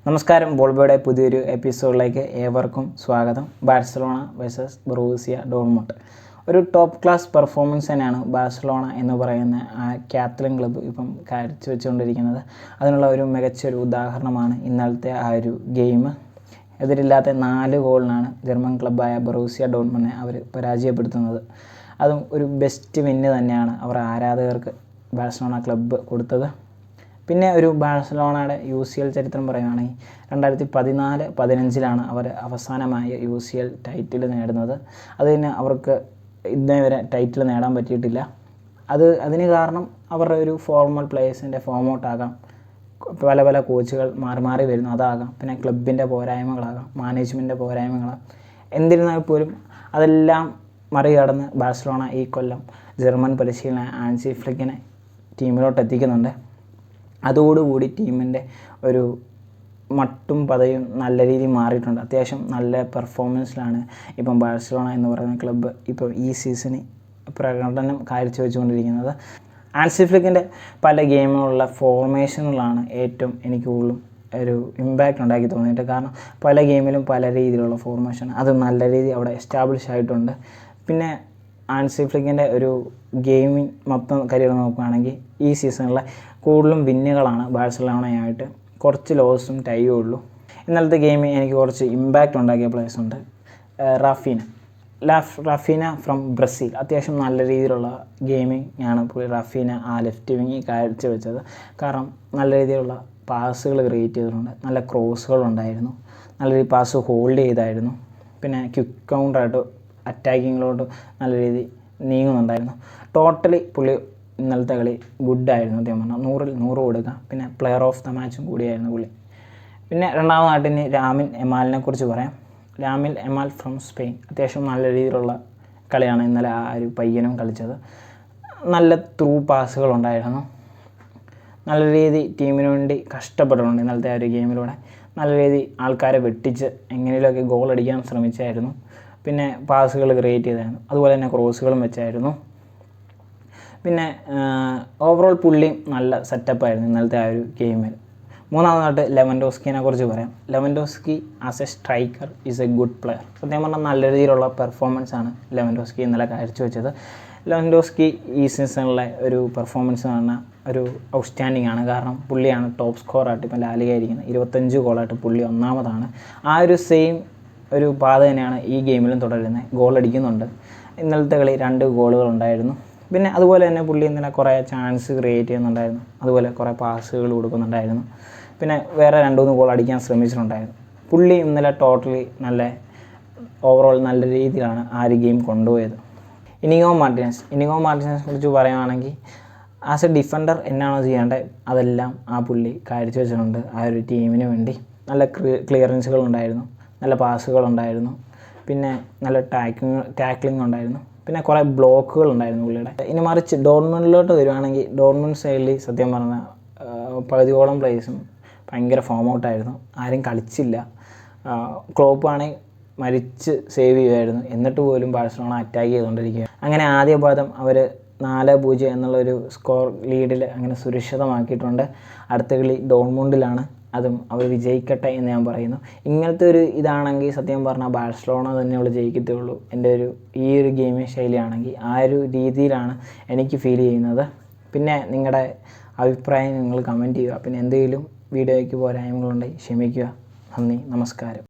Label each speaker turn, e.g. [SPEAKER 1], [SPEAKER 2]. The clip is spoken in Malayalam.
[SPEAKER 1] നമസ്കാരം. ബോൾബോയുടെ പുതിയൊരു എപ്പിസോഡിലേക്ക് ഏവർക്കും സ്വാഗതം. Barcelona versus Borussia Dortmund. ഒരു ടോപ്പ് ക്ലാസ് പെർഫോമൻസ് തന്നെയാണ് ബാഴ്സലോണ എന്ന് പറയുന്ന ആ കാത്തലിൻ ക്ലബ്ബ് ഇപ്പം കാഴ്ചവെച്ചുകൊണ്ടിരിക്കുന്നത്. അതിനുള്ള ഒരു മികച്ചൊരു ഉദാഹരണമാണ് ഇന്നലത്തെ ആ ഒരു ഗെയിം. എതിരില്ലാത്ത 4 ഗോളിനാണ് ജർമ്മൻ ക്ലബ്ബായ ബൊറൂസിയ ഡോർട്ട്മുണ്ടിനെ അവർ പരാജയപ്പെടുത്തുന്നത്. അതും ഒരു ബെസ്റ്റ് വിന്ന് തന്നെയാണ് അവർ ആരാധകർക്ക് ബാഴ്സലോണ ക്ലബ്ബ് കൊടുത്തത്. പിന്നെ ഒരു ബാഴ്സലോണയുടെ UCL ചരിത്രം പറയുകയാണെങ്കിൽ 2014-15 അവർ അവസാനമായ UCL ടൈറ്റിൽ നേടുന്നത്. അതിന് അവർക്ക് ഇന്നേ വരെ ടൈറ്റിൽ നേടാൻ പറ്റിയിട്ടില്ല. അതിന് കാരണം അവരുടെ ഒരു ഫോർമൽ പ്ലേയേഴ്സിൻ്റെ ഫോം ഔട്ടാകാം, പല പല കോച്ചുകൾ മാറി മാറി വരുന്നു അതാകാം, പിന്നെ ക്ലബിൻ്റെ പോരായ്മകളാകാം, മാനേജ്മെൻറ്റിൻ്റെ പോരായ്മകളാകാം. എന്നിരുന്നാൽ പോലും അതെല്ലാം മറികടന്ന് ബാഴ്സലോണ ഈ കൊല്ലം ജർമ്മൻ പരിശീലകൻ ഹാൻസി ഫ്ലിക്കിനെ ടീമിലോട്ട് എത്തിക്കുന്നുണ്ട്. അതോടുകൂടി ടീമിൻ്റെ ഒരു മട്ടും പതയും നല്ല രീതിയിൽ മാറിയിട്ടുണ്ട്. അത്യാവശ്യം നല്ല പെർഫോമൻസിലാണ് ഇപ്പം ബാഴ്സലോണ എന്ന് പറയുന്ന ക്ലബ്ബ് ഇപ്പോൾ ഈ സീസണിൽ പ്രകടനം കാഴ്ചവെച്ചുകൊണ്ടിരിക്കുന്നത്. ഹാൻസി ഫ്ലിക്കിൻ്റെ പല ഗെയിമുകളുള്ള ഫോർമേഷനുകളാണ് ഏറ്റവും എനിക്ക് കൂടുതലും ഒരു ഇമ്പാക്റ്റ് ഉണ്ടാക്കി തോന്നിയിട്ട്. കാരണം പല ഗെയിമിലും പല രീതിയിലുള്ള ഫോർമേഷൻ അത് നല്ല രീതിയിൽ അവിടെ എസ്റ്റാബ്ലിഷ് ആയിട്ടുണ്ട്. പിന്നെ ഹാൻസി ഫ്ലിക്കിൻ്റെ ഒരു ഗെയിമിങ് മൊത്തം കരിയർ നോക്കുകയാണെങ്കിൽ ഈ സീസണിലെ കൂടുതലും വിന്നുകളാണ് ബാഴ്സലോണയായിട്ട്, കുറച്ച് ലോസും ടൈയും ഉള്ളൂ. ഇന്നലത്തെ ഗെയിമിൽ എനിക്ക് കുറച്ച് ഇമ്പാക്റ്റ് ഉണ്ടാക്കിയ പ്ലേയേഴ്സ് ഉണ്ട്. റഫീന ഫ്രം ബ്രസീൽ അത്യാവശ്യം നല്ല രീതിയിലുള്ള ഗെയിമിങ് ആണ് റഫീന ആ ലെഫ്റ്റ് വിങ്ങിൽ കാഴ്ചവെച്ചത്. കാരണം നല്ല രീതിയിലുള്ള പാസുകൾ ക്രിയേറ്റ് ചെയ്തിട്ടുണ്ട്, നല്ല ക്രോസുകളുണ്ടായിരുന്നു, നല്ല രീതിയിൽ പാസ് ഹോൾഡ് ചെയ്തായിരുന്നു. പിന്നെ ക്വിക്ക് കൗണ്ടറായിട്ട് അറ്റാക്കിങ്ങിലോട്ട് നല്ല രീതിയിൽ നീങ്ങുന്നുണ്ടായിരുന്നു. ടോട്ടലി പുള്ളി ഇന്നലത്തെ കളി ഗുഡായിരുന്നു. സത്യം പറഞ്ഞാൽ 100ൽ 100 കൊടുക്കുക. പിന്നെ പ്ലെയർ ഓഫ് ദ മാച്ചും കൂടിയായിരുന്നു പുള്ളി. പിന്നെ രണ്ടാമതായിട്ട് ഇനി ലാമിൻ യമാലിനെ കുറിച്ച് പറയാം. ലാമിൻ യമാൽ ഫ്രം സ്പെയിൻ അത്യാവശ്യം നല്ല രീതിയിലുള്ള കളിയാണ് ഇന്നലെ ആ ഒരു പയ്യനും കളിച്ചത്. നല്ല ത്രൂ പാസുകളുണ്ടായിരുന്നു, നല്ല രീതി ടീമിന് വേണ്ടി കഷ്ടപ്പെട്ടിട്ടുണ്ട് ഇന്നലത്തെ ആ ഒരു ഗെയിമിലൂടെ. നല്ല രീതി ആൾക്കാരെ വെട്ടിച്ച് എങ്ങനെയൊക്കെ ഗോൾ അടിക്കാൻ ശ്രമിച്ചായിരുന്നു. പിന്നെ പാസുകൾ ക്രിയേറ്റ് ചെയ്തായിരുന്നു, അതുപോലെ തന്നെ ക്രോസുകളും വെച്ചായിരുന്നു. പിന്നെ ഓവറോൾ പുള്ളിയും നല്ല സെറ്റപ്പായിരുന്നു ഇന്നലത്തെ ആ ഒരു ഗെയിമിൽ. മൂന്നാമതായിട്ട് ലെവൻഡോസ്കിനെ കുറിച്ച് പറയാം. Lewandowski as A striker is A good player. സത്യം പറഞ്ഞാൽ നല്ല രീതിയിലുള്ള പെർഫോമൻസാണ് ലെവൻഡോസ്കി ഇന്നലെ കാഴ്ചവെച്ചത്. ലെവൻഡോസ്കി ഈ സീസണിലെ ഒരു പെർഫോമൻസ് എന്ന് പറഞ്ഞാൽ ഒരു ഔട്ട്സ്റ്റാൻഡിംഗ് ആണ്. കാരണം പുള്ളിയാണ് ടോപ്പ് സ്കോറായിട്ട് ഇപ്പം ലാലിഗയിരിക്കുന്നത്. 25 ഗോളായിട്ട് പുള്ളി ഒന്നാമതാണ്. ആ ഒരു സെയിം ഒരു പാത തന്നെയാണ് ഈ ഗെയിമിലും തുടരുന്നത്. ഗോൾ അടിക്കുന്നുണ്ട്. ഇന്നലത്തെ കളി 2 ഗോളുകളുണ്ടായിരുന്നു. പിന്നെ അതുപോലെ തന്നെ പുള്ളി ഇന്നലെ കുറേ ചാൻസ് ക്രിയേറ്റ് ചെയ്യുന്നുണ്ടായിരുന്നു, അതുപോലെ കുറേ പാസുകൾ കൊടുക്കുന്നുണ്ടായിരുന്നു. പിന്നെ വേറെ 2-3 ഗോൾ അടിക്കാൻ ശ്രമിച്ചിട്ടുണ്ടായിരുന്നു. പുള്ളി ഇന്നലെ ടോട്ടലി നല്ല ഓവറോൾ നല്ല രീതിയിലാണ് ആ ഒരു ഗെയിം കൊണ്ടുപോയത്. ഇനിഗോ മാർട്ടിനസിനെ കുറിച്ച് പറയുകയാണെങ്കിൽ ആസ് എ ഡിഫൻഡർ എന്നാണോ ചെയ്യേണ്ടത് അതെല്ലാം ആ പുള്ളി കാഴ്ചവെച്ചിട്ടുണ്ട്. ആ ഒരു ടീമിന് വേണ്ടി നല്ല ക്ലിയറൻസുകളുണ്ടായിരുന്നു, നല്ല പാസുകളുണ്ടായിരുന്നു, പിന്നെ നല്ല ടാക്ലിംഗ് ഉണ്ടായിരുന്നു, പിന്നെ കുറേ ബ്ലോക്കുകൾ ഉണ്ടായിരുന്നു പുള്ളിയുടെ. ഇനി മറിച്ച് ഡോർട്ട്മുണ്ടിലോട്ട് വരുവാണെങ്കിൽ ഡോർട്ട്മുണ്ട് സൈഡിൽ സത്യം പറഞ്ഞാൽ പകുതിയോളം പ്ലേയേഴ്സും ഭയങ്കര ഫോം ഔട്ടായിരുന്നു, ആരും കളിച്ചില്ല. ക്ലോപ്പാണെങ്കിൽ മരിച്ച് സേവ് ചെയ്യുമായിരുന്നു, എന്നിട്ട് പോലും ബാഴ്സലോണ അറ്റാക്ക് ചെയ്തുകൊണ്ടിരിക്കുക. അങ്ങനെ ആദ്യ പാദം അവർ 4-0 എന്നുള്ളൊരു സ്കോർ ലീഡിൽ അങ്ങനെ സുരക്ഷിതമാക്കിയിട്ടുണ്ട്. അടുത്ത കളി ഡോർട്ട്മുണ്ടിലാണ്, അതും അവർ വിജയിക്കട്ടെ എന്ന് ഞാൻ പറയുന്നു. ഇങ്ങനത്തെ ഒരു ഇതാണെങ്കിൽ സത്യം പറഞ്ഞാൽ ബാഴ്സലോണ തന്നെയുള്ള ജയിക്കത്തുള്ളൂ. എൻ്റെ ഈ ഒരു ഗെയിമിംഗ് ശൈലിയാണെങ്കിൽ ആ ഒരു രീതിയിലാണ് എനിക്ക് ഫീൽ ചെയ്യുന്നത്. പിന്നെ നിങ്ങളുടെ അഭിപ്രായം നിങ്ങൾ കമൻറ്റ് ചെയ്യുക. പിന്നെ എന്തെങ്കിലും വീഡിയോയ്ക്ക് പോരായ്മകളുണ്ടെങ്കിൽ ക്ഷമിക്കുക. നന്ദി, നമസ്കാരം.